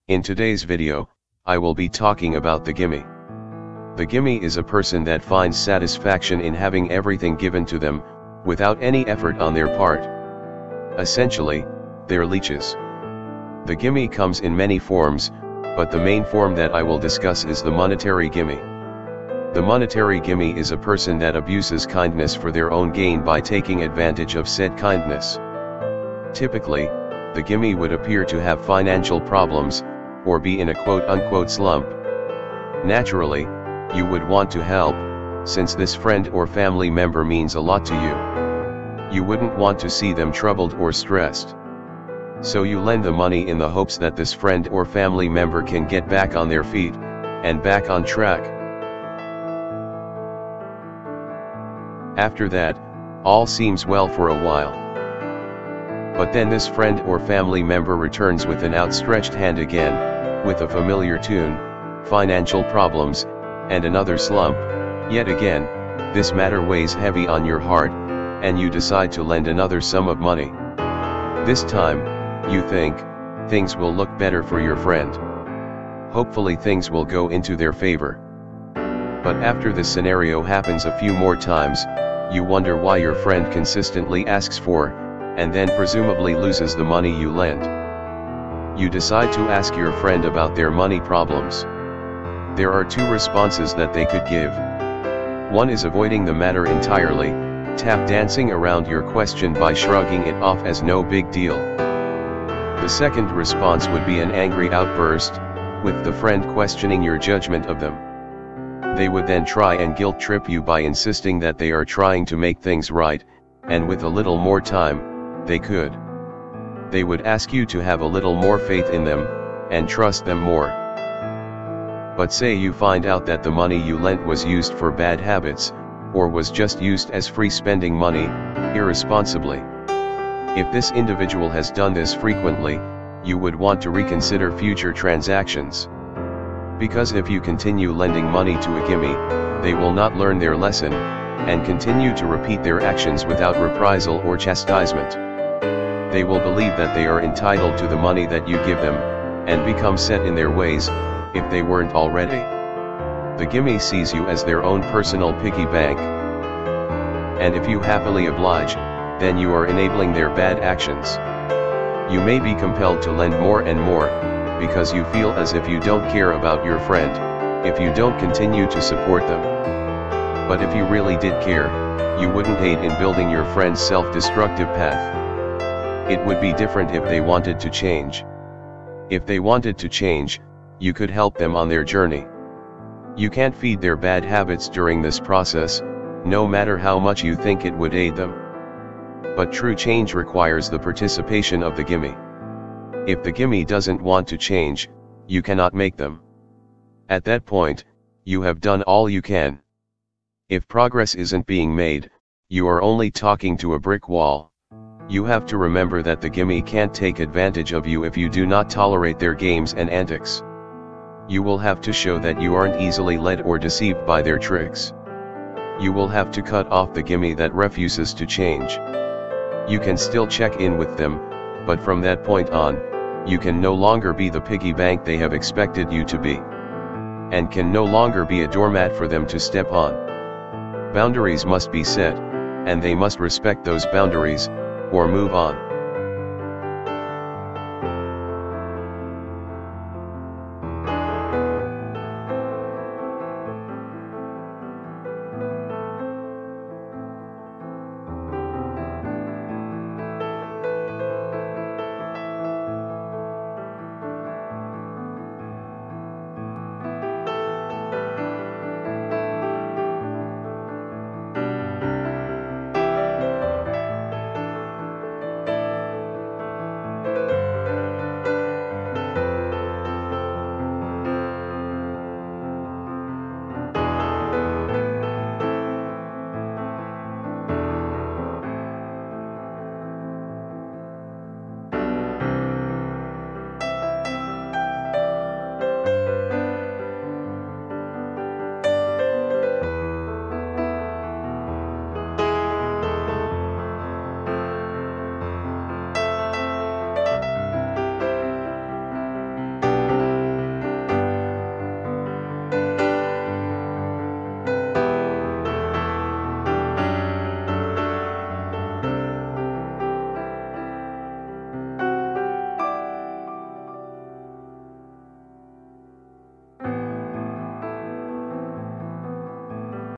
In today's video, I will be talking about the gimme. The gimme is a person that finds satisfaction in having everything given to them, without any effort on their part. Essentially, they're leeches. The gimme comes in many forms, but the main form that I will discuss is the monetary gimme. The monetary gimme is a person that abuses kindness for their own gain by taking advantage of said kindness. Typically, the gimme would appear to have financial problems, or be in a quote-unquote slump. Naturally, you would want to help, since this friend or family member means a lot to you. You wouldn't want to see them troubled or stressed. So you lend the money in the hopes that this friend or family member can get back on their feet, and back on track. After that, all seems well for a while. But then this friend or family member returns with an outstretched hand again, with a familiar tune, financial problems, and another slump. Yet again, this matter weighs heavy on your heart, and you decide to lend another sum of money. This time, you think, things will look better for your friend. Hopefully things will go into their favor. But after this scenario happens a few more times, you wonder why your friend consistently asks for, and then presumably loses the money you lend. You decide to ask your friend about their money problems. There are two responses that they could give. One is avoiding the matter entirely, tap dancing around your question by shrugging it off as no big deal. The second response would be an angry outburst, with the friend questioning your judgment of them. They would then try and guilt trip you by insisting that they are trying to make things right, and with a little more time, they could. They would ask you to have a little more faith in them, and trust them more. But say you find out that the money you lent was used for bad habits, or was just used as free spending money, irresponsibly. If this individual has done this frequently, you would want to reconsider future transactions. Because if you continue lending money to a gimme, they will not learn their lesson, and continue to repeat their actions without reprisal or chastisement. They will believe that they are entitled to the money that you give them, and become set in their ways, if they weren't already. The gimme sees you as their own personal piggy bank. And if you happily oblige, then you are enabling their bad actions. You may be compelled to lend more and more, because you feel as if you don't care about your friend, if you don't continue to support them. But if you really did care, you wouldn't aid in building your friend's self-destructive path. It would be different if they wanted to change. If they wanted to change, you could help them on their journey. You can't feed their bad habits during this process, no matter how much you think it would aid them. But true change requires the participation of the gimme. If the gimme doesn't want to change, you cannot make them. At that point, you have done all you can. If progress isn't being made, you are only talking to a brick wall. You have to remember that the gimme can't take advantage of you if you do not tolerate their games and antics. You will have to show that you aren't easily led or deceived by their tricks. You will have to cut off the gimme that refuses to change. You can still check in with them, but from that point on, you can no longer be the piggy bank they have expected you to be. And can no longer be a doormat for them to step on. Boundaries must be set, and they must respect those boundaries, or move on.